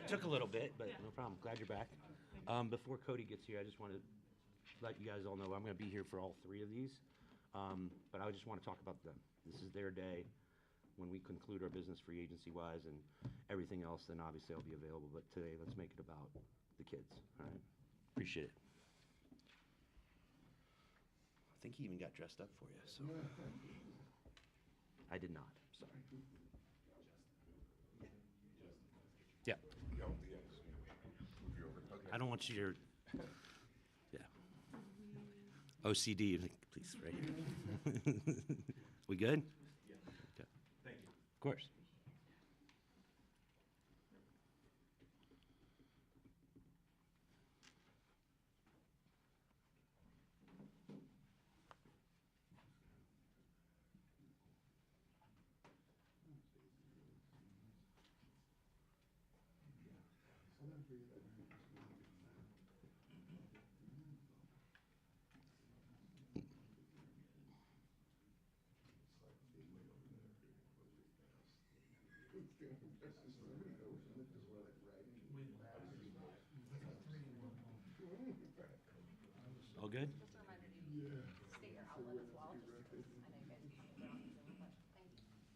Took a little bit, but no problem. Glad you're back. Before Cody gets here, I just want to let you guys all know I'm going to be here for all three of these. But I just want to talk about them. This is their day. When we conclude our business free agency-wise and everything else, then obviously I'll be available. But today, let's make it about the kids. All right? Appreciate it. I think he even got dressed up for you. So I did not. Sorry. Yeah. I don't want you to. Yeah. OCD, please, right here. We good? Okay. Thank you. Of course. All good? Just a reminder to state your outlet as well. Just, I know you guys usually go on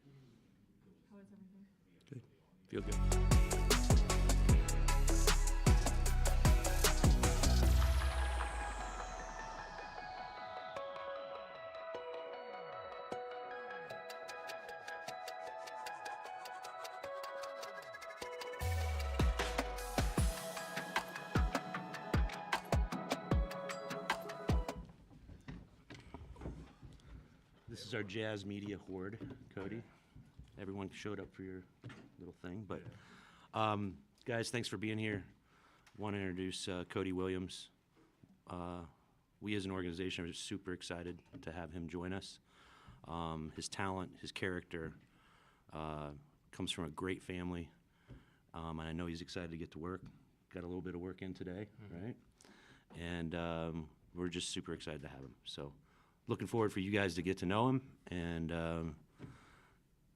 Zoom, but thank you. How is everything? Good. Feel good. This is our Jazz Media Horde, Cody. Everyone showed up for your little thing, but guys, thanks for being here. Want to introduce Cody Williams. We as an organization are just super excited to have him join us. His talent, his character comes from a great family, and I know he's excited to get to work. Got a little bit of work in today, right? And we're just super excited to have him. So looking forward for you guys to get to know him, and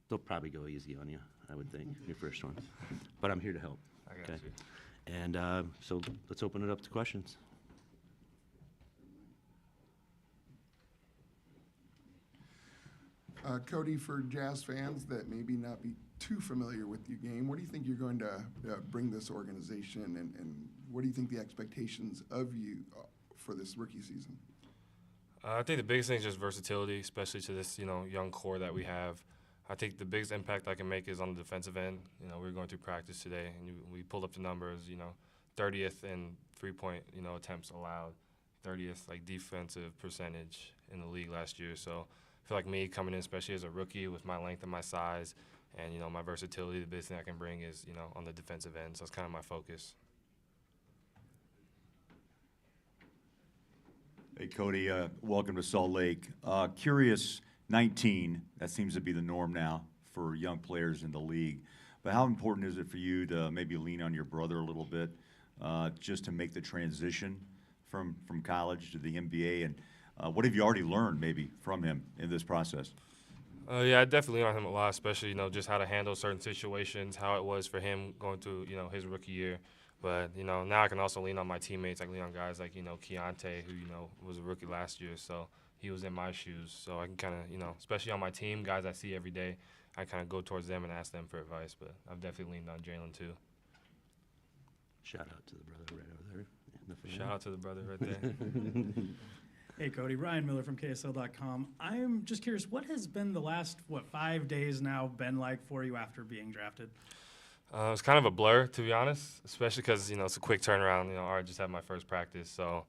they'll probably go easy on you, I would think, your first one. But I'm here to help. I got you. And so let's open it up to questions. Cody, for Jazz fans that maybe not be too familiar with your game, what do you think you're going to bring this organization, and what do you think the expectations of you for this rookie season? I think the biggest thing is just versatility, especially to this young core that we have. I think the biggest impact I can make is on the defensive end. We were going through practice today, and we pulled up the numbers. 30th in three-point attempts allowed, 30th defensive percentage in the league last year. So I feel like me coming in, especially as a rookie, with my length and my size, and my versatility, the biggest thing I can bring is on the defensive end. So that's kind of my focus. Hey, Cody, welcome to Salt Lake. Curious, 19, that seems to be the norm now for young players in the league. But how important is it for you to maybe lean on your brother a little bit just to make the transition from college to the NBA? And what have you already learned maybe from him in this process? Yeah, I definitely lean on him a lot, especially, just how to handle certain situations, how it was for him going through, his rookie year. But, now I can also lean on my teammates. I can lean on guys like, Keontae, who, was a rookie last year. So he was in my shoes. So I can kind of, especially on my team, guys I see every day, I kind of go towards them and ask them for advice. But I've definitely leaned on Jalen, too. Shout out to the brother right over there. in the front. Shout out to the brother right there. Hey, Cody. Ryan Miller from KSL.com. I'm just curious, what has been the last, 5 days now been like for you after being drafted? It's kind of a blur, to be honest, especially because, it's a quick turnaround. I just had my first practice. So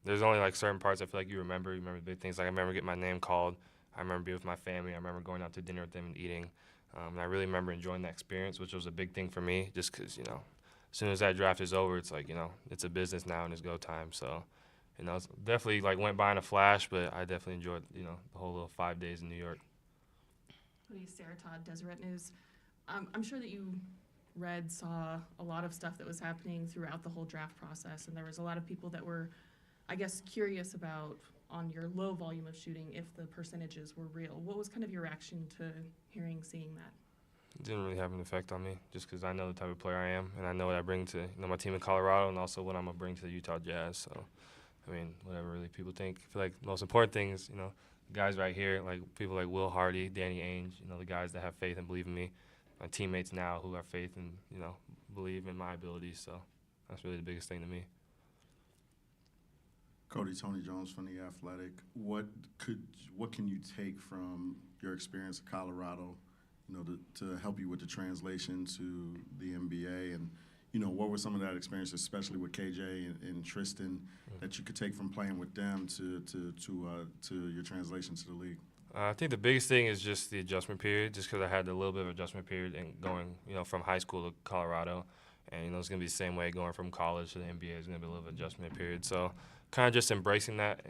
there's only, certain parts I feel like you remember. You remember the big things. I remember getting my name called. I remember being with my family. I remember going out to dinner with them and eating. And I really remember enjoying that experience, which was a big thing for me just because, as soon as that draft is over, it's it's a business now and it's go time. So, it's definitely, went by in a flash, but I definitely enjoyed, the whole little 5 days in New York. Cody, Sarah Todd, Deseret News. I'm sure that you saw a lot of stuff that was happening throughout the whole draft process, and there was a lot of people that were, I guess, curious about, on your low volume of shooting, if the percentages were real. What was kind of your reaction to seeing that? It didn't really have an effect on me, just because I know the type of player I am, and I know what I bring to my team in Colorado, and also what I'm gonna bring to the Utah Jazz. So, I mean, whatever really people think. I feel like the most important thing is, the guys right here, like people like Will Hardy, Danny Ainge, the guys that have faith and believe in me. My teammates now who have faith and believe in my abilities. So that's really the biggest thing to me. Cody, Tony Jones from The Athletic. What can you take from your experience at Colorado, to help you with the translation to the NBA? And, what were some of that experience, especially with KJ and Tristan, that you could take from playing with them to your translation to the league? I think the biggest thing is just the adjustment period, just because I had a little bit of adjustment period and going, from high school to Colorado. And, it's going to be the same way going from college to the NBA. It's going to be a little adjustment period. So kind of just embracing that,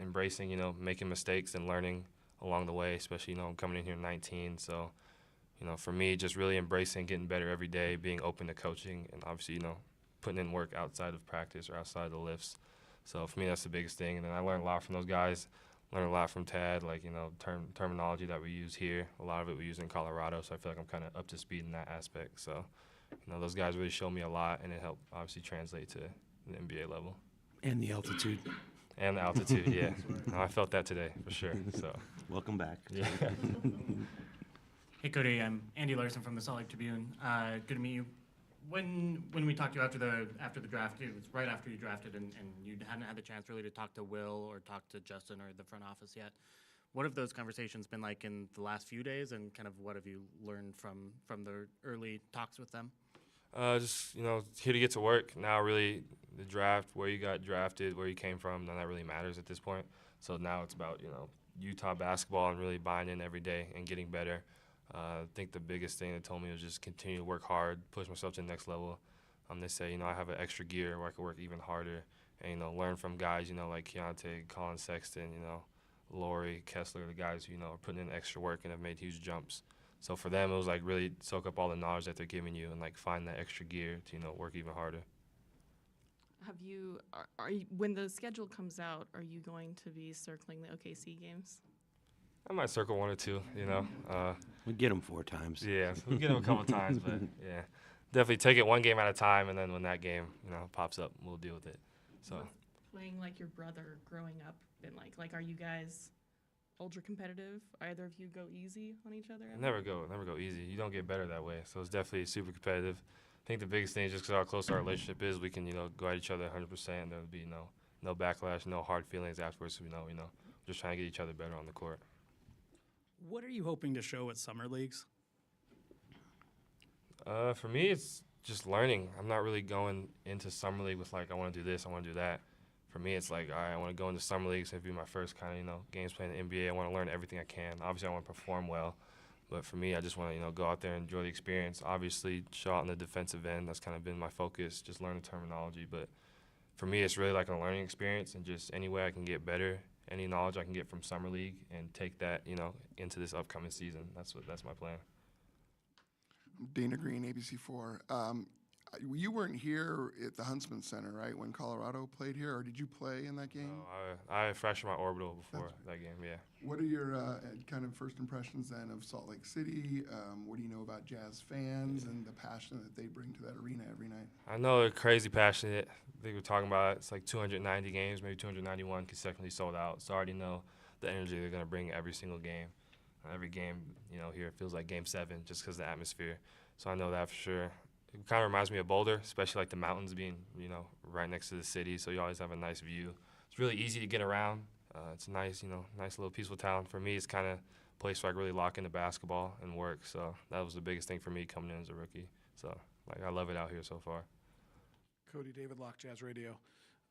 making mistakes and learning along the way, especially, I'm coming in here 19. So, for me, just really embracing getting better every day, being open to coaching, and obviously, putting in work outside of practice or outside of the lifts. So for me, that's the biggest thing. And then I learned a lot from those guys, learned a lot from Tad, terminology that we use here. A lot of it we use in Colorado, so I feel like I'm kind of up to speed in that aspect. So, those guys really showed me a lot, and it helped obviously translate to the NBA level. And the altitude. And the altitude, yeah. No, I felt that today, for sure. So Welcome back. yeah. Hey Cody, I'm Andy Larson from the Salt Lake Tribune. Good to meet you. When we talked to you after the draft, it was right after you drafted, and you hadn't had the chance really to talk to Will or talk to Justin or the front office yet. What have those conversations been like in the last few days, and kind of what have you learned from the early talks with them? Just here to get to work. Now really the draft, where you got drafted, where you came from, none of that really matters at this point. So now it's about Utah basketball and really buying in every day and getting better. I think the biggest thing they told me was just continue to work hard, push myself to the next level. They say I have an extra gear where I can work even harder and learn from guys like Keontae, Colin Sexton, Laurie, Kessler, the guys who are putting in extra work and have made huge jumps. So for them, it was like really soak up all the knowledge that they're giving you and find that extra gear to work even harder. Have you, are you, when the schedule comes out, are you going to be circling the OKC games? I might circle one or two, We get them 4 times. Yeah, we'll get them a couple times, but yeah, definitely take it one game at a time, and then when that game, pops up, we'll deal with it. So What's playing like your brother growing up been like? Like, are you guys ultra competitive? Either of you go easy on each other? never go easy. You don't get better that way. So it's definitely super competitive. I think the biggest thing is just because how close our relationship is, we can go at each other 100%, and there'll be no backlash, no hard feelings afterwards. So just trying to get each other better on the court. What are you hoping to show at summer leagues? For me, it's just learning. I'm not really going into summer league with I want to do this, I want to do that. For me, it's all right, I want to go into summer leagues and be my first kind of games playing in the NBA. I want to learn everything I can. Obviously, I want to perform well, but for me, I just want to go out there and enjoy the experience. Obviously, show out in the defensive end. That's kind of been my focus, just learn the terminology. But for me, it's really like a learning experience, and just any way I can get better, any knowledge I can get from summer league, and take that into this upcoming season. That's my plan. Dana Green, ABC4. You weren't here at the Huntsman Center, right, when Colorado played here, or did you play in that game? I fractured my orbital before that game, yeah. What are your kind of first impressions then of Salt Lake City? What do you know about Jazz fans and the passion that they bring to that arena every night? I know they're crazy passionate. I think we're talking about it's 290 games, maybe 291 consecutively sold out. So I already know the energy they're going to bring every single game. Every game, here it feels like Game 7 just because of the atmosphere. So I know that for sure. It kind of reminds me of Boulder, especially the mountains being, right next to the city. So you always have a nice view. It's really easy to get around. It's a nice, nice little peaceful town. For me, it's kind of a place where I can really lock into basketball and work. So that was the biggest thing for me coming in as a rookie. So, I love it out here so far. Cody, David Locke, Jazz Radio.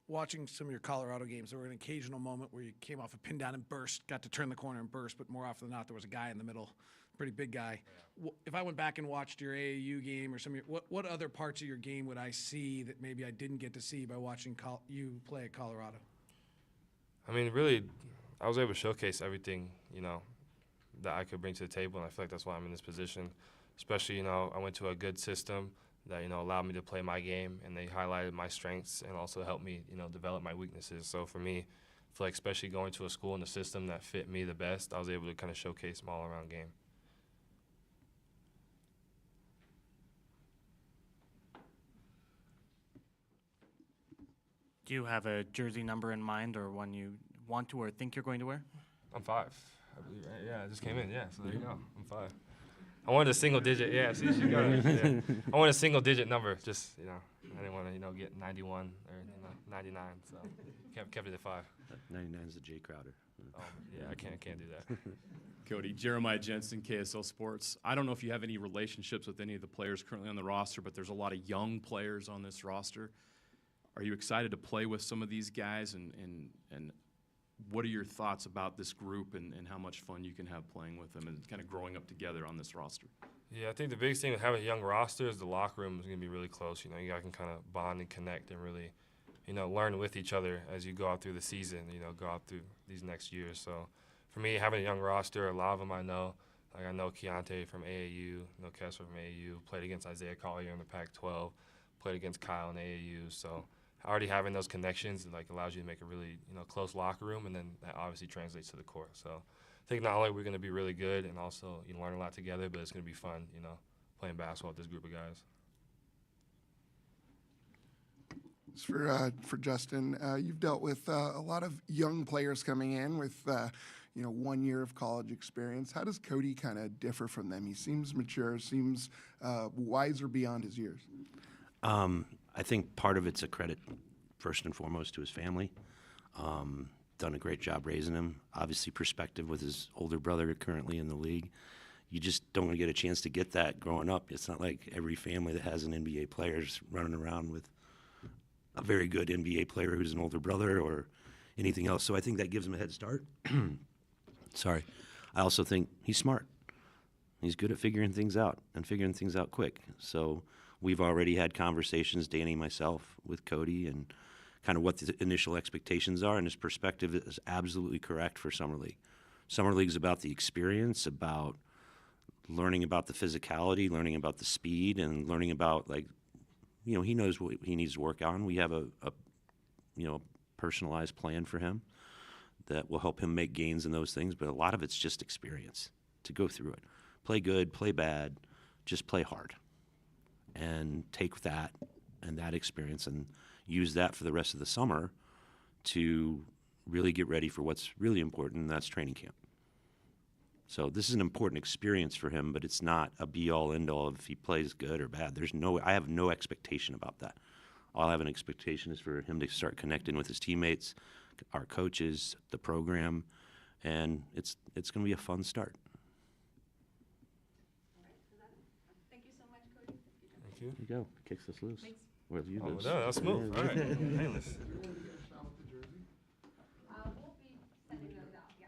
Watching some of your Colorado games, there were an occasional moment where you came off a pin down and burst, got to turn the corner and burst, but more often than not, there was a guy in the middle, pretty big guy. If I went back and watched your AAU game or some of your, what other parts of your game would I see that maybe I didn't get to see by watching you play at Colorado? I mean, really, I was able to showcase everything, that I could bring to the table, and I feel like that's why I'm in this position. Especially, I went to a good system that, allowed me to play my game, and they highlighted my strengths and also helped me, develop my weaknesses. So for me, I feel like especially going to a school in a system that fit me the best, I was able to kind of showcase my all-around game. Do you have a jersey number in mind or one you want to or think you're going to wear? I'm 5, I believe, right? Yeah, I just came in. Yeah, so there you go. I'm 5. I wanted a single digit. Yeah, see, she got it. Yeah. I wanted a single digit number. Just, I didn't want to, get 91 or 99. So kept it at 5. 99 is the Jay Crowder. Yeah, I can't do that. Cody, Jeremiah Jensen, KSL Sports. I don't know if you have any relationships with any of the players currently on the roster, but there's a lot of young players on this roster. Are you excited to play with some of these guys, and what are your thoughts about this group and how much fun you can have playing with them and kind of growing up together on this roster? Yeah, I think the biggest thing with having a young roster is the locker room is going to be really close. You guys can kind of bond and connect and really, learn with each other as you go out through the season, go out through these next years. So for me, having a young roster, a lot of them I know. Like I know Keontae from AAU, Kessler from AAU, played against Isaiah Collier in the Pac-12, played against Kyle in AAU. So already having those connections allows you to make a really close locker room, and then that obviously translates to the court. So I think not only are we going to be really good and also learn a lot together, but it's going to be fun, playing basketball with this group of guys. For Justin, you've dealt with a lot of young players coming in with 1 year of college experience. How does Cody kind of differ from them? He seems mature, seems wiser beyond his years. I think part of it's a credit, first and foremost, to his family. Done a great job raising him. Obviously, perspective with his older brother currently in the league. You just don't get a chance to get that growing up. It's not like every family that has an NBA player is running around with a very good NBA player who's an older brother or anything else. So I think that gives him a head start. Sorry. I also think he's smart. He's good at figuring things out and figuring things out quick. So we've already had conversations, Danny, myself, with Cody, and kind of what the initial expectations are, and his perspective is absolutely correct for Summer League. Summer League is about the experience, about learning about the physicality, learning about the speed, and learning about, he knows what he needs to work on. We have a personalized plan for him that will help him make gains in those things, but a lot of it's just experience to go through it. Play good, play bad, just play hard. And take that and that experience and use that for the rest of the summer to really get ready for what's really important, and that's training camp. So this is an important experience for him, but it's not a be-all, end-all of if he plays good or bad. I have no expectation about that. All I have an expectation is for him to start connecting with his teammates, our coaches, the program, and it's going to be a fun start. Thank you so much, Cody. Thank you. There you go. Kicks us loose. Thanks. Wherever you Oh, lose. no, that's smooth. All right. Painless. We'll be sending those out, yeah.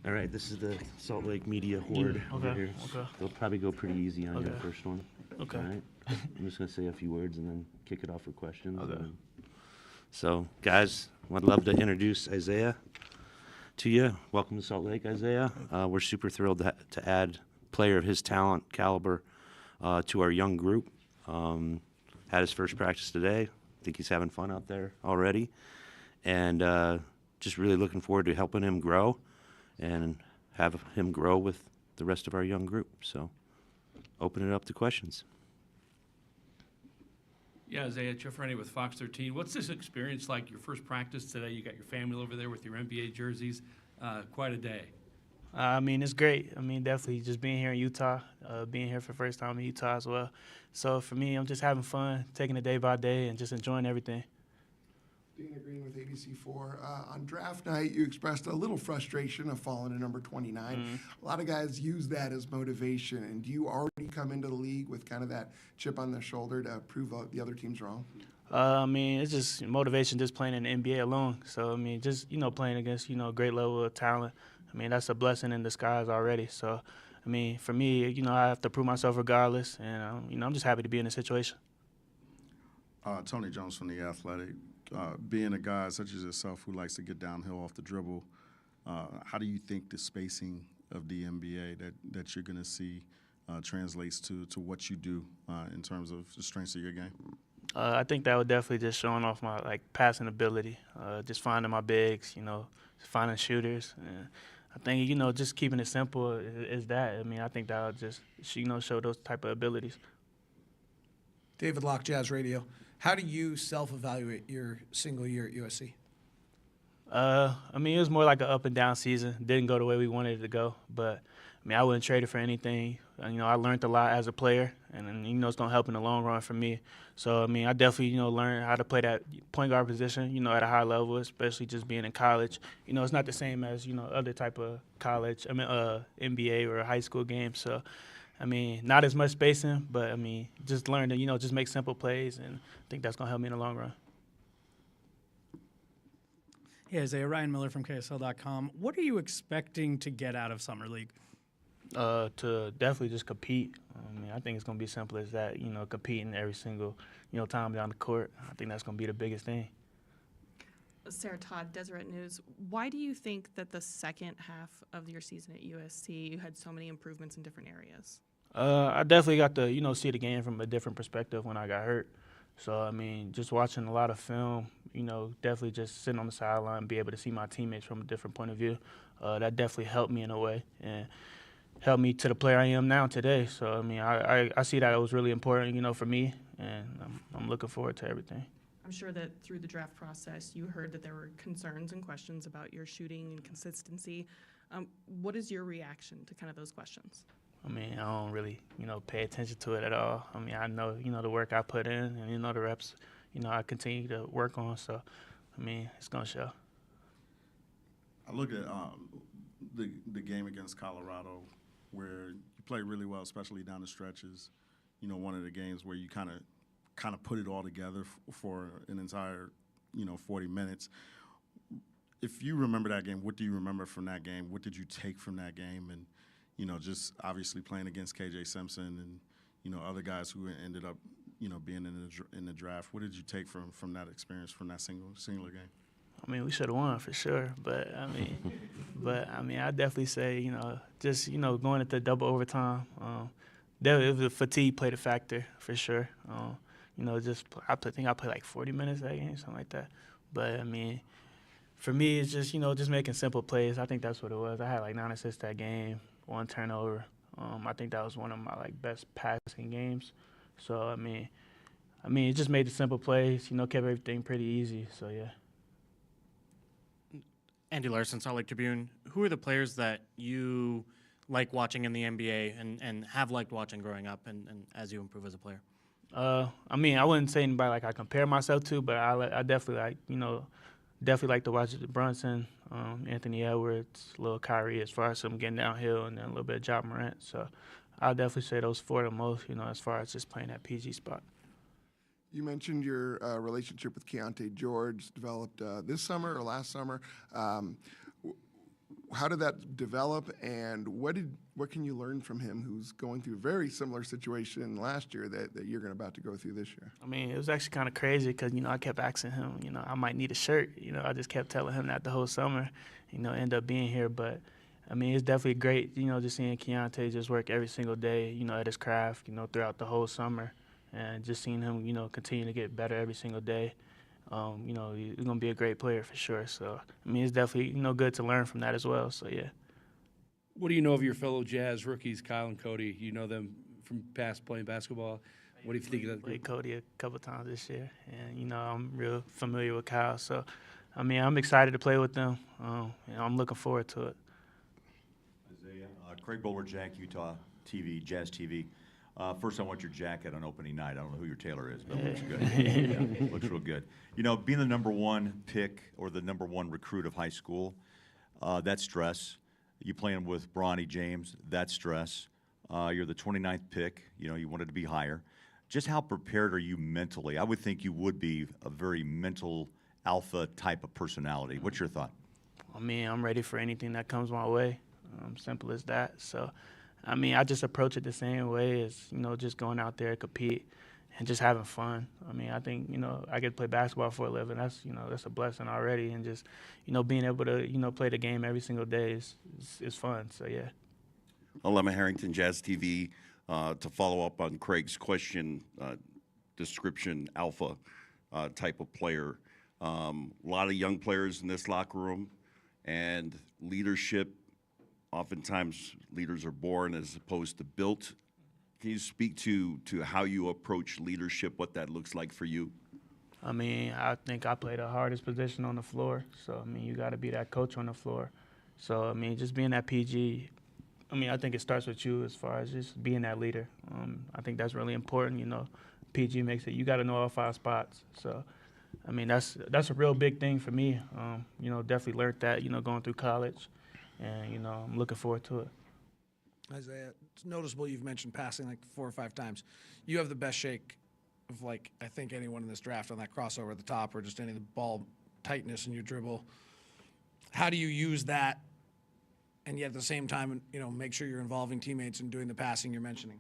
All right, this is the Salt Lake Media Horde over okay, here. okay. They'll probably go pretty easy on your Okay. first one. Okay. All right. I'm just gonna say a few words and then kick it off for questions. Okay. and then- So, guys, I'd love to introduce Isaiah to you. Welcome to Salt Lake, Isaiah. We're super thrilled to add a player of his talent caliber to our young group. Had his first practice today. I think he's having fun out there already, and just really looking forward to helping him grow and have him grow with the rest of our young group. So, open it up to questions. Yeah, Isaiah, Jeff Rennie with Fox 13. What's this experience like? Your first practice today, you got your family over there with your NBA jerseys. Quite a day. I mean, it's great. I mean, definitely just being here in Utah, being here for the first time in Utah as well. So for me, I'm just having fun, taking it day by day, and just enjoying everything. Dana Green with ABC4. On draft night, you expressed a little frustration of falling to number 29. A lot of guys use that as motivation. And do you already come into the league with kind of that chip on their shoulder to prove the other teams wrong? I mean, it's just motivation just playing in the NBA alone. So, I mean, just, playing against, a great level of talent. I mean, that's a blessing in disguise already. So, I mean, for me, I have to prove myself regardless. And, I'm just happy to be in this situation. Tony Jones from The Athletic. Being a guy such as yourself who likes to get downhill off the dribble, how do you think the spacing of the NBA that you're going to see translates to what you do in terms of the strengths of your game? I think that would definitely just showing off my passing ability, just finding my bigs, finding shooters. And I think just keeping it simple is that. I mean, I think that would just show those type of abilities. David Locke, Jazz Radio. How do you self-evaluate your single year at USC? I mean, it was more like an up and down season. Didn't go the way we wanted it to go, but I mean, I wouldn't trade it for anything. I learned a lot as a player, and it's gonna help in the long run for me. So I mean, I definitely learned how to play that point guard position, at a high level, especially just being in college. It's not the same as other type of college. I mean, NBA or a high school game. So. I mean, not as much spacing, but, I mean, just learn to, just make simple plays, and I think that's going to help me in the long run. Hey, Isaiah, Ryan Miller from KSL.com. What are you expecting to get out of Summer League? To definitely just compete. I mean, I think it's going to be simple as that, competing every single, time down the court. I think that's going to be the biggest thing. Sarah Todd, Deseret News. Why do you think that the second half of your season at USC you had so many improvements in different areas? I definitely got to, see the game from a different perspective when I got hurt. So, I mean, just watching a lot of film, definitely just sitting on the sideline and be able to see my teammates from a different point of view. That definitely helped me in a way and helped me to the player I am now today. So, I mean, I see that it was really important, for me, and I'm looking forward to everything. I'm sure that through the draft process, you heard that there were concerns and questions about your shooting and consistency. What is your reaction to kind of those questions? I mean, I don't really, pay attention to it at all. I mean, I know, the work I put in and, the reps, I continue to work on. So, I mean, it's going to show. I look at the game against Colorado where you play really well, especially down the stretches. One of the games where you kind of put it all together for an entire, 40 minutes. If you remember that game, what do you remember from that game? What did you take from that game? And, just obviously playing against KJ Simpson and, other guys who ended up, being in the draft. What did you take from that experience, from that singular game? I mean, we should have won for sure, but I mean, I definitely say, just going into double overtime. The fatigue played a factor for sure. I think I played like 40 minutes that game, something like that. But I mean, for me, it's just just making simple plays. I think that's what it was. I had like 9 assists that game, 1 turnover. I think that was one of my best passing games. So I mean, it just made the simple plays. Kept everything pretty easy. So yeah. Andy Larson, Salt Lake Tribune. Who are the players that you like watching in the NBA and have liked watching growing up and as you improve as a player? I mean, I wouldn't say anybody I compare myself to, but I definitely definitely like to watch Brunson, Anthony Edwards, little Kyrie as far as him getting downhill, and then a little bit of Ja Morant. So I'll definitely say those 4 the most, as far as just playing that PG spot. You mentioned your relationship with Keontae George developed this summer or last summer. how did that develop, and what can you learn from him, who's going through a very similar situation last year that you're about to go through this year? I mean, it was actually kind of crazy because, I kept asking him, I might need a shirt. I just kept telling him that the whole summer, end up being here. But, I mean, it's definitely great, just seeing Keontae just work every single day, at his craft, throughout the whole summer. And just seeing him, continue to get better every single day. He's going to be a great player for sure. So, I mean, it's definitely, good to learn from that as well. So, yeah. What do you know of your fellow Jazz rookies, Kyle and Cody? You know them from past playing basketball. What do you think of that Played group? Cody a couple times this year, and I'm real familiar with Kyle. So, I mean, I'm excited to play with them. I'm looking forward to it. Isaiah, Craig Bowler, Jack, Utah TV, Jazz TV. First, I want your jacket on opening night. I don't know who your tailor is, but it looks good. Yeah, looks real good. Being the number one pick or the number one recruit of high school, that's stress. You playing with Bronny James, that's stress. You're the 29th pick. You wanted to be higher. Just how prepared are you mentally? I would think you would be a very mental alpha type of personality. What's your thought? I mean, I'm ready for anything that comes my way. Simple as that. So, I mean, I just approach it the same way as, just going out there, compete, and just having fun. I mean, I think, I get to play basketball for a living. That's, that's a blessing already. And just, being able to, play the game every single day is fun. So, yeah. Lemma Harrington, Jazz TV. To follow up on Craig's question, description, alpha type of player. A lot of young players in this locker room, and leadership. Oftentimes, leaders are born as opposed to built. Can you speak to how you approach leadership, what that looks like for you? I mean, I think I play the hardest position on the floor. So, I mean, you got to be that coach on the floor. So, I mean, just being that PG, I mean, I think it starts with you as far as just being that leader. I think that's really important. PG makes it. You got to know all 5 spots. So, I mean, that's a real big thing for me. Definitely learned that, going through college. And, I'm looking forward to it. Isaiah, it's noticeable you've mentioned passing like 4 or 5 times. You have the best shake of, like, I think anyone in this draft on that crossover at the top or just any of the ball tightness in your dribble. How do you use that and yet at the same time, make sure you're involving teammates and doing the passing you're mentioning?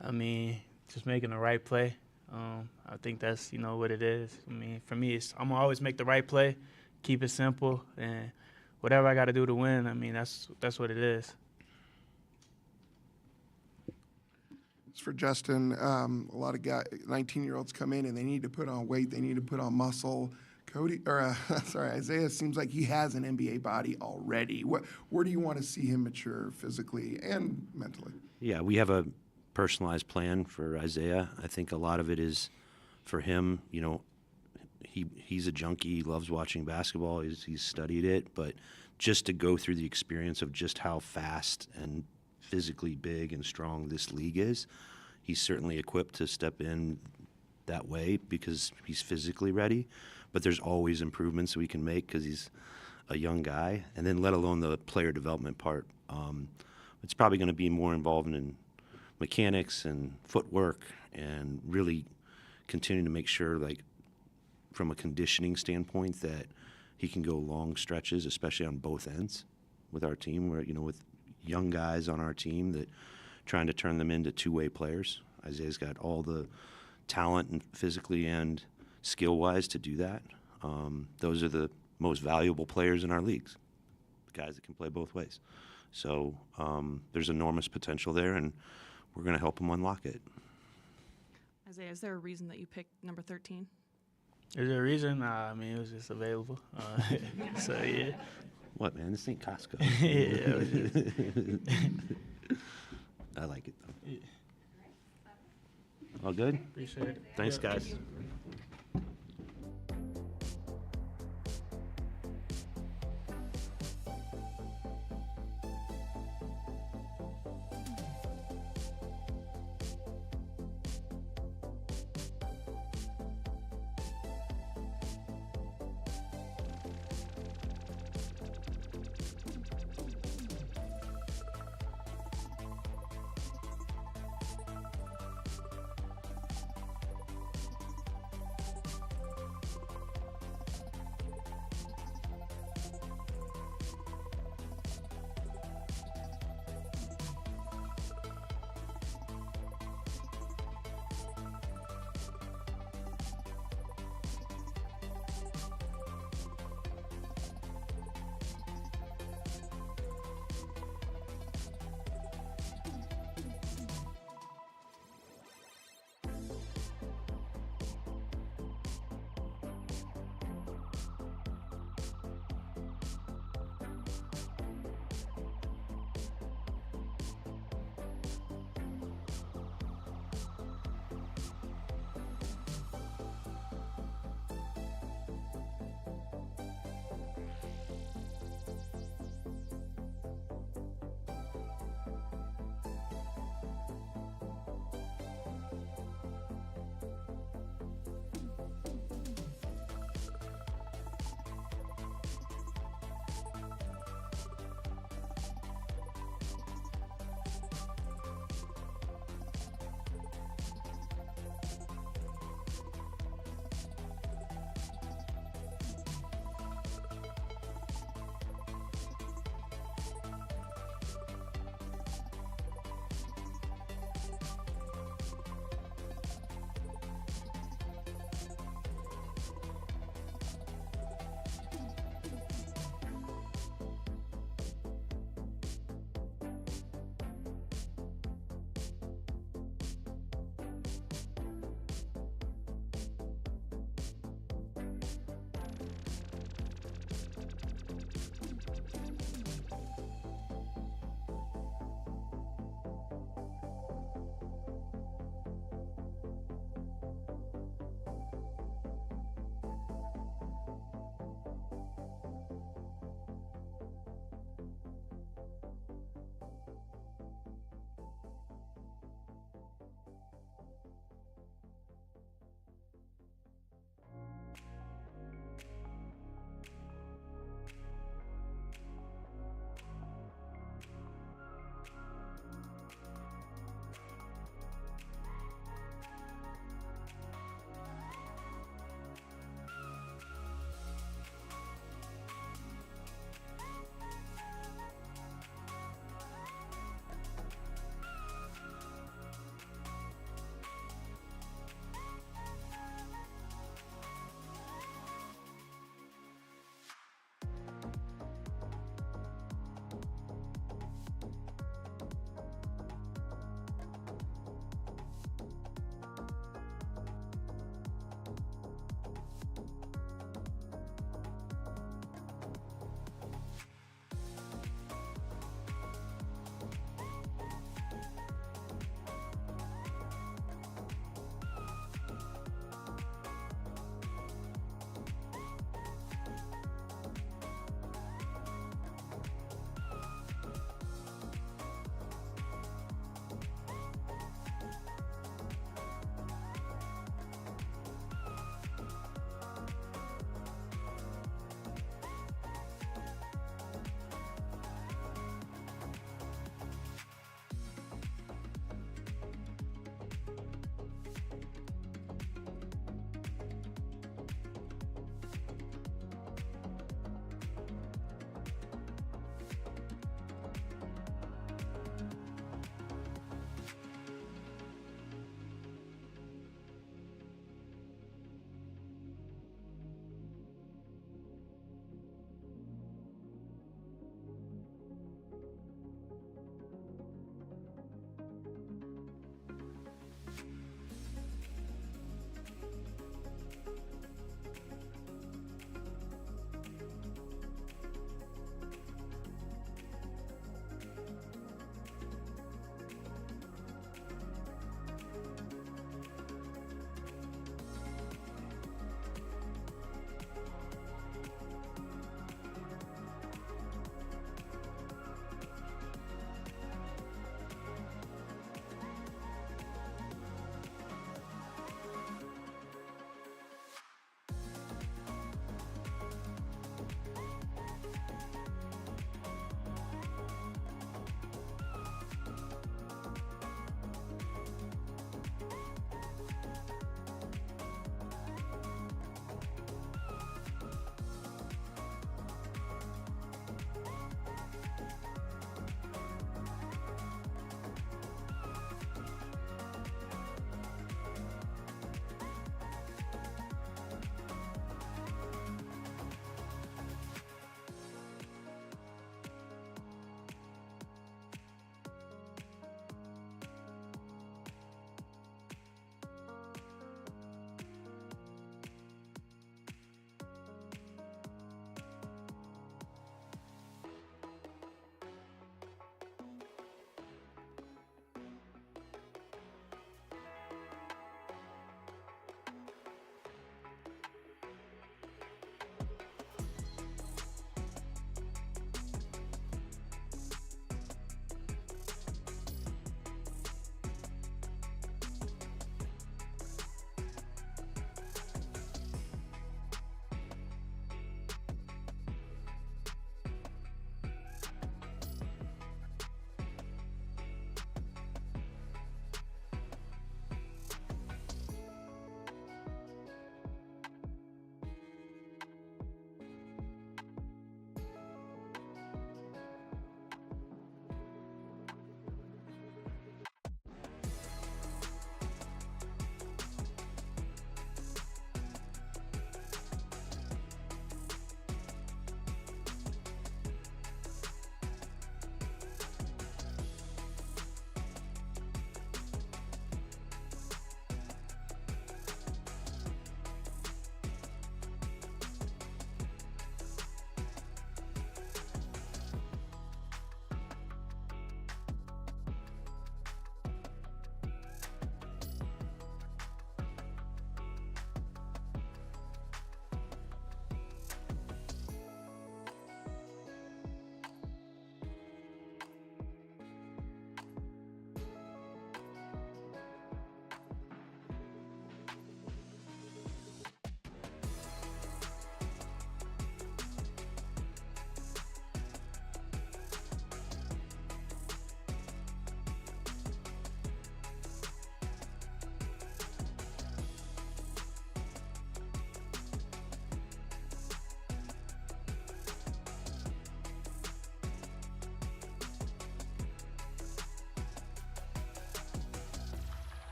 I mean, just making the right play. I think that's, what it is. I mean, for me, I'm going to always make the right play, keep it simple, and whatever I got to do to win, I mean, that's what it is. It's for Justin. A lot of 19-year-olds come in and they need to put on weight. They need to put on muscle. Isaiah seems like he has an NBA body already. Where do you want to see him mature physically and mentally? Yeah, we have a personalized plan for Isaiah. I think a lot of it is for him. He's a junkie. He loves watching basketball. He's studied it, but just to go through the experience of just how fast and physically big and strong this league is, he's certainly equipped to step in that way because he's physically ready. But there's always improvements we can make because he's a young guy, and then let alone the player development part. It's probably going to be more involved in mechanics and footwork and really continuing to make sure, like, from a conditioning standpoint, that he can go long stretches, especially on both ends with our team, where, with young guys on our team, that trying to turn them into two-way players. Isaiah's got all the talent and physically and skill-wise to do that. Those are the most valuable players in our leagues, the guys that can play both ways. So there's enormous potential there, and we're going to help him unlock it. Isaiah, is there a reason that you picked number 13? Is there a reason? Nah, I mean, it was just available. So, yeah. What, man? This ain't Costco. Yeah, it was just... I like it, though. Yeah. All good? Appreciate it. Thanks, guys.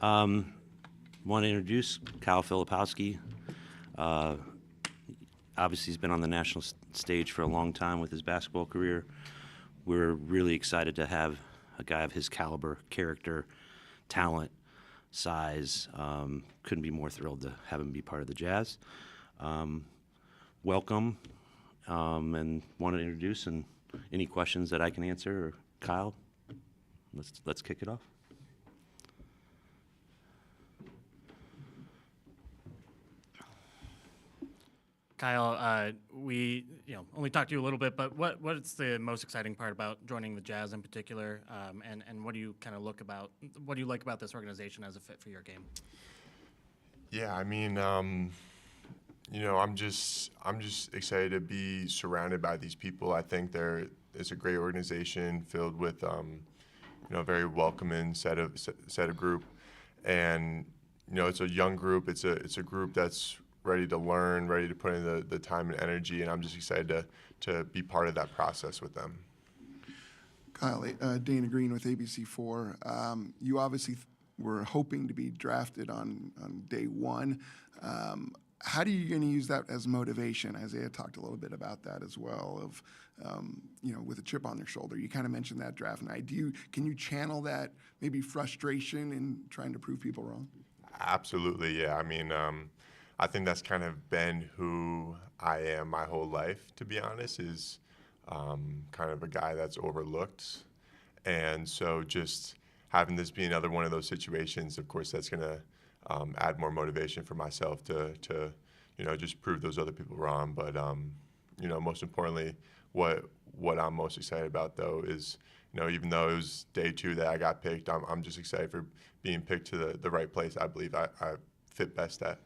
Want to introduce Kyle Filipowski. Obviously, he's been on the national stage for a long time with his basketball career. We're really excited to have a guy of his caliber, character, talent, size. Couldn't be more thrilled to have him be part of the Jazz. Welcome, and want to introduce, and any questions that I can answer, or Kyle, let's kick it off. Kyle, we only talked to you a little bit, but what's the most exciting part about joining the Jazz in particular, and what do you what do you like about this organization as a fit for your game? Yeah, I mean, I'm just excited to be surrounded by these people. I think it's a great organization filled with very welcoming set of group, and it's a young group. It's a group that's ready to learn, ready to put in the time and energy, and I'm just excited to be part of that process with them. Kyle, Dana Green with ABC4. You obviously were hoping to be drafted on day one. How are you going to use that as motivation? Isaiah talked a little bit about that as well, of with a chip on their shoulder. You kind of mentioned that draft night. Can you channel that maybe frustration in trying to prove people wrong? Absolutely, yeah. I mean, I think that's kind of been who I am my whole life, to be honest, is kind of a guy that's overlooked. And so just having this be another one of those situations, of course, that's going to add more motivation for myself to just prove those other people wrong. But, most importantly, what I'm most excited about, though, is, even though it was day 2 that I got picked, I'm just excited for being picked to the right place I believe I fit best at.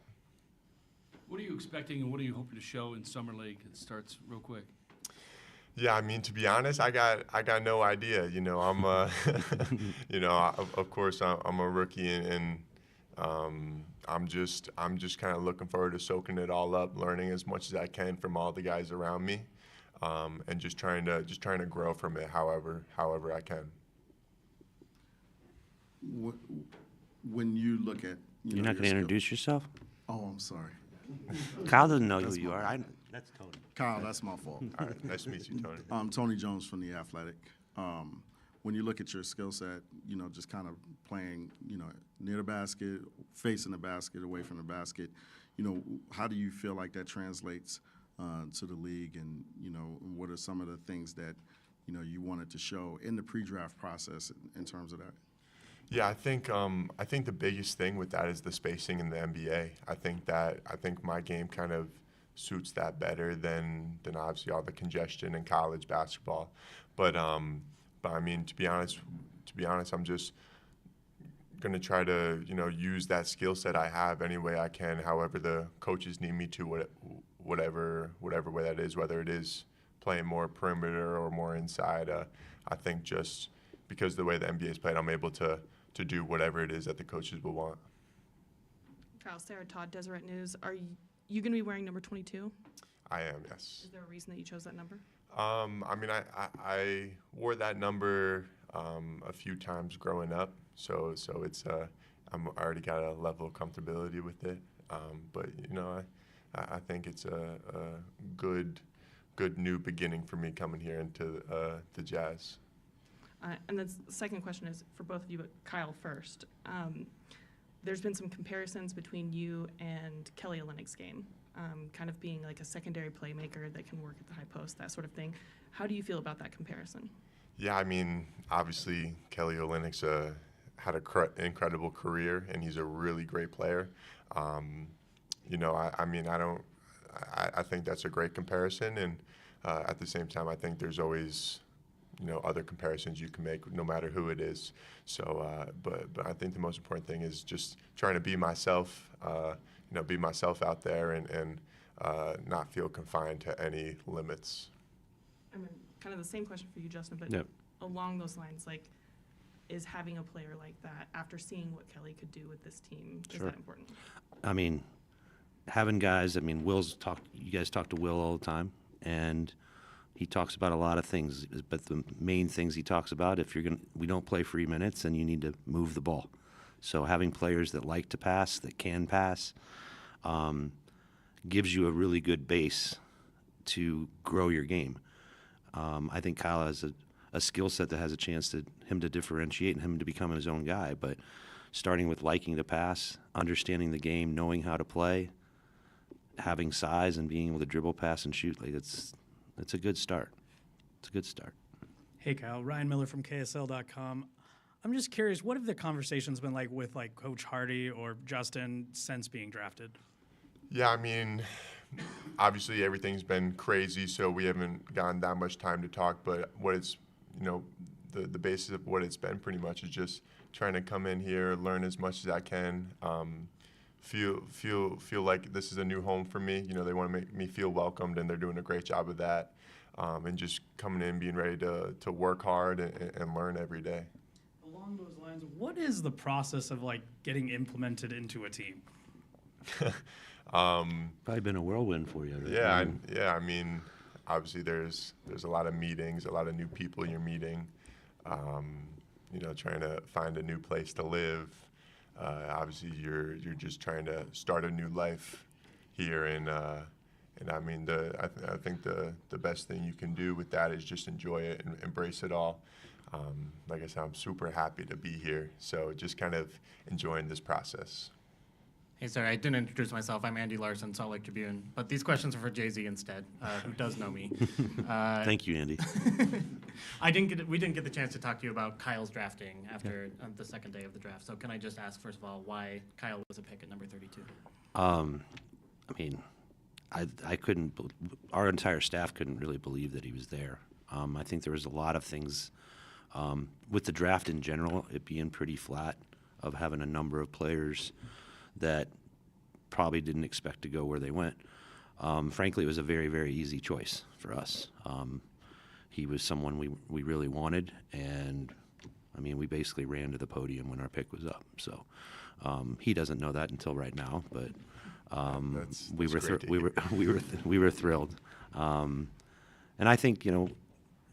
What are you expecting, and what are you hoping to show in Summer League? It starts real quick. Yeah, I mean, to be honest, I got no idea. I'm of course I'm a rookie, and I'm just kind of looking forward to soaking it all up, learning as much as I can from all the guys around me, and just trying to grow from it however I can. When you look at You're not going to introduce yourself? Oh, I'm sorry. Kyle doesn't know who you are. That's Tony. Kyle, that's my fault. All right, nice to meet you, Tony. Tony Jones from The Athletic. When you look at your skill set, just kind of playing, near the basket, facing the basket, away from the basket, how do you feel like that translates to the league, and, what are some of the things that, you wanted to show in the pre-draft process in terms of that? Yeah, I think the biggest thing with that is the spacing in the NBA. I think my game kind of suits that better than obviously all the congestion in college basketball. But I mean, to be honest, I'm just gonna try to use that skill set I have any way I can, however the coaches need me to, whatever way that is, whether it is playing more perimeter or more inside. I think just because of the way the NBA is played, I'm able to do whatever it is that the coaches will want. Kyle, Sarah Todd, Deseret News. Are you going to be wearing number 22? I am, yes. Is there a reason that you chose that number? I mean, I wore that number a few times growing up, so it's I already got a level of comfortability with it. But I think it's a good new beginning for me coming here into the Jazz. And then the second question is for both of you, but Kyle first. There's been some comparisons between you and Kelly Olynyk's game, kind of being like a secondary playmaker that can work at the high post, that sort of thing. How do you feel about that comparison? Yeah, I mean, obviously Kelly Olynyk's had an incredible career, and he's a really great player. I think that's a great comparison, and at the same time, I think there's always other comparisons you can make, no matter who it is. So, but I think the most important thing is just trying to be myself, be myself out there, and not feel confined to any limits. I mean, kind of the same question for you, Justin, but Yep. along those lines, like, is having a player like that, after seeing what Kelly could do with this team, is Sure. that important? I mean, having guys, you guys talk to Will all the time, and he talks about a lot of things, but the main things he talks about, we don't play free minutes, and you need to move the ball. So having players that like to pass, that can pass, gives you a really good base to grow your game. I think Kyle has a skill set that has a chance to him to differentiate and him to become his own guy. But starting with liking to pass, understanding the game, knowing how to play, having size, and being able to dribble, pass, and shoot, like it's a good start. It's a good start. Hey, Kyle. Ryan Miller from KSL.com. I'm just curious, what have the conversations been like with like Coach Hardy or Justin since being drafted? Yeah, I mean, obviously everything's been crazy, so we haven't gotten that much time to talk. But what it's, the basis of what it's been pretty much is just trying to come in here, learn as much as I can, feel like this is a new home for me. They want to make me feel welcomed, and they're doing a great job of that. And just coming in, being ready to work hard and learn every day. Along those lines, what is the process of like getting implemented into a team? Probably been a whirlwind for you. Yeah, I mean, obviously there's a lot of meetings, a lot of new people you're meeting. Trying to find a new place to live. Obviously, you're just trying to start a new life here, and I mean, I think the best thing you can do with that is just enjoy it and embrace it all. Like I said, I'm super happy to be here, so just kind of enjoying this process. Hey, sorry, I didn't introduce myself. I'm Andy Larson, Salt Lake Tribune. But these questions are for Jay-Z instead, who does know me. Thank you, Andy. We didn't get the chance to talk to you about Kyle's drafting after the second day of the draft. So can I just ask, first of all, why Kyle was a pick at number 32? I mean, I couldn't. Our entire staff couldn't really believe that he was there. I think there was a lot of things with the draft in general, it being pretty flat, of having a number of players that probably didn't expect to go where they went. Frankly, it was a very, very easy choice for us. He was someone we really wanted, and I mean, we basically ran to the podium when our pick was up. So he doesn't know that until right now, but we were thrilled. And I think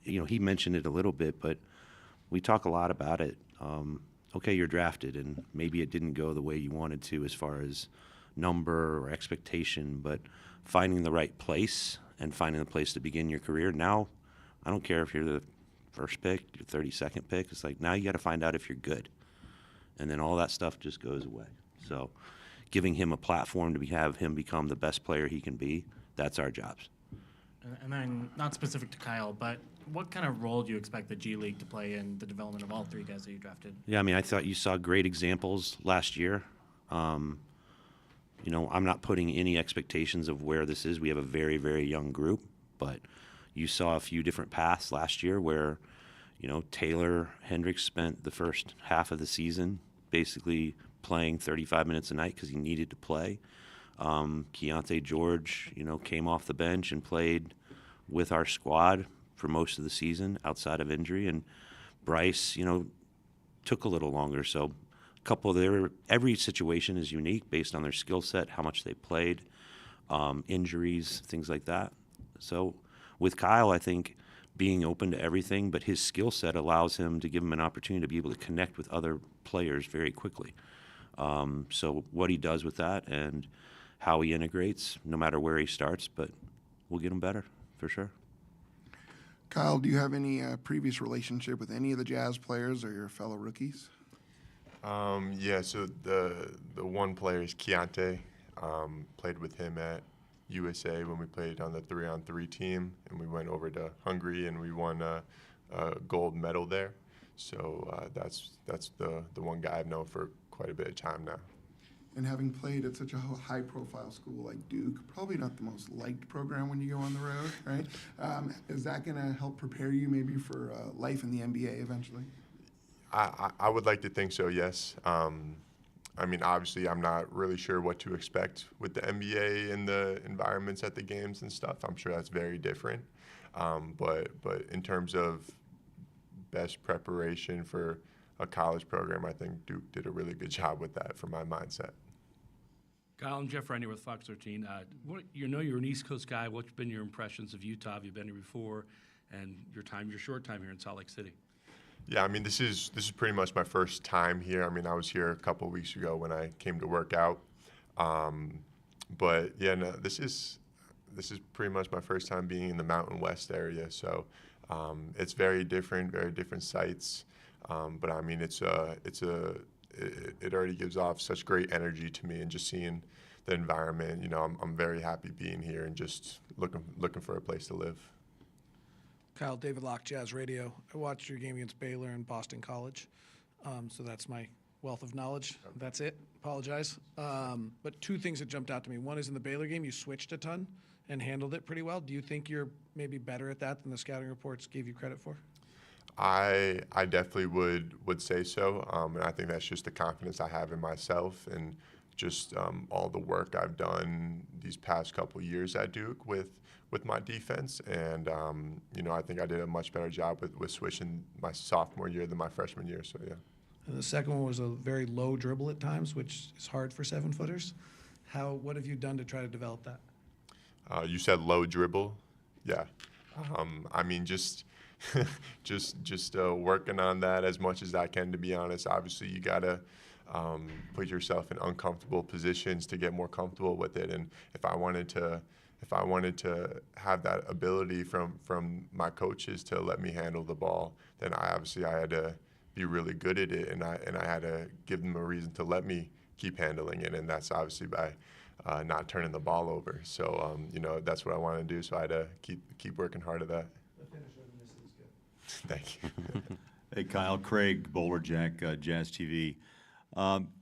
he mentioned it a little bit, but we talk a lot about it. Okay, you're drafted, and maybe it didn't go the way you wanted to as far as number or expectation, but finding the right place and finding the place to begin your career. Now, I don't care if you're the first pick, your 32nd pick. It's like now you got to find out if you're good, and then all that stuff just goes away. So giving him a platform to have him become the best player he can be, that's our jobs. And then, not specific to Kyle, but what kind of role do you expect the G League to play in the development of all three guys that you drafted? Yeah, I mean, I thought you saw great examples last year. I'm not putting any expectations of where this is. We have a very, very young group, but you saw a few different paths last year where, Taylor Hendricks spent the first half of the season basically playing 35 minutes a night because he needed to play. Keontae George, came off the bench and played with our squad for most of the season outside of injury. And Bryce, took a little longer. So every situation is unique based on their skill set, how much they played, injuries, things like that. So with Kyle, I think being open to everything, but his skill set allows him to give him an opportunity to be able to connect with other players very quickly. So what he does with that and how he integrates, no matter where he starts, but we'll get him better for sure. Kyle, do you have any previous relationship with any of the Jazz players or your fellow rookies? Yeah, so the one player is Keontae. Played with him at USA when we played on the 3-on-3 team, and we went over to Hungary and we won a gold medal there. So that's the one guy I've known for quite a bit of time now. And having played at such a high-profile school like Duke, probably not the most liked program when you go on the road, right? Is that going to help prepare you maybe for life in the NBA eventually? I would like to think so, yes. I mean, obviously, I'm not really sure what to expect with the NBA and the environments at the games and stuff. I'm sure that's very different. But in terms of best preparation for a college program, I think Duke did a really good job with that for my mindset. Kyle and Jeff Rennie with Fox 13. You're an East Coast guy. What's been your impressions of Utah? Have you been here before? And your short time here in Salt Lake City? Yeah, I mean, this is pretty much my first time here. I mean, I was here a couple of weeks ago when I came to work out. But yeah, no, this is pretty much my first time being in the Mountain West area. So it's very different sites. But I mean, it already gives off such great energy to me, and just seeing the environment, you know, I'm very happy being here and just looking for a place to live. Kyle, David Locke, Jazz Radio. I watched your game against Baylor and Boston College, so that's my wealth of knowledge. That's it. Apologize. But two things that jumped out to me. One is in the Baylor game, you switched a ton and handled it pretty well. Do you think you're maybe better at that than the scouting reports gave you credit for? I definitely would say so, and I think that's just the confidence I have in myself, and just all the work I've done these past couple of years at Duke with my defense, and you know, I think I did a much better job with switching my sophomore year than my freshman year. So yeah. And the second one was a very low dribble at times, which is hard for 7-footers. What have you done to try to develop that? You said low dribble, yeah. I mean, just working on that as much as I can, to be honest. Obviously, you gotta put yourself in uncomfortable positions to get more comfortable with it. And if I wanted to have that ability from my coaches to let me handle the ball, then I had to be really good at it, and I had to give them a reason to let me keep handling it, and that's obviously by not turning the ball over. So you know, that's what I want to do. So I had to keep working hard at that. The finish of this is good. Thank you. Hey, Kyle, Craig, Bowler Jack, Jazz TV.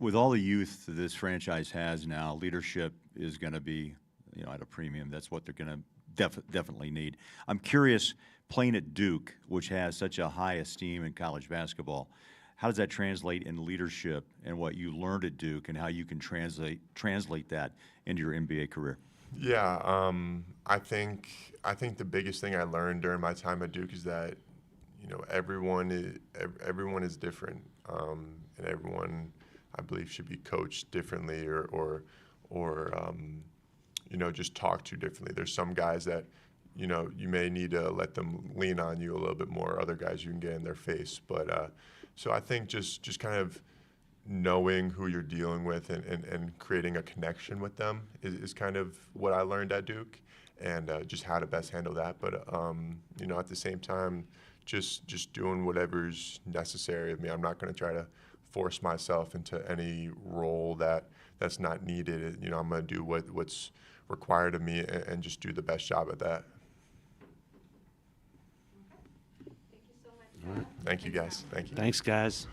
With all the youth this franchise has now, leadership is going to be, you know, at a premium. That's what they're going to definitely need. I'm curious, playing at Duke, which has such a high esteem in college basketball, how does that translate in leadership and what you learned at Duke, and how you can translate that into your NBA career? Yeah, I think the biggest thing I learned during my time at Duke is that, you know, everyone is different, and everyone, I believe, should be coached differently or you know, just talked to differently. There's some guys that, you know, you may need to let them lean on you a little bit more. Other guys you can get in their face. But so I think just kind of knowing who you're dealing with and creating a connection with them is kind of what I learned at Duke, and just how to best handle that. But you know, at the same time, just doing whatever's necessary of me. I'm not going to try to force myself into any role that's not needed. You know, I'm going to do what's required of me and just do the best job at that. Thank you so much. Thank you, guys. Thank you. Thanks, guys.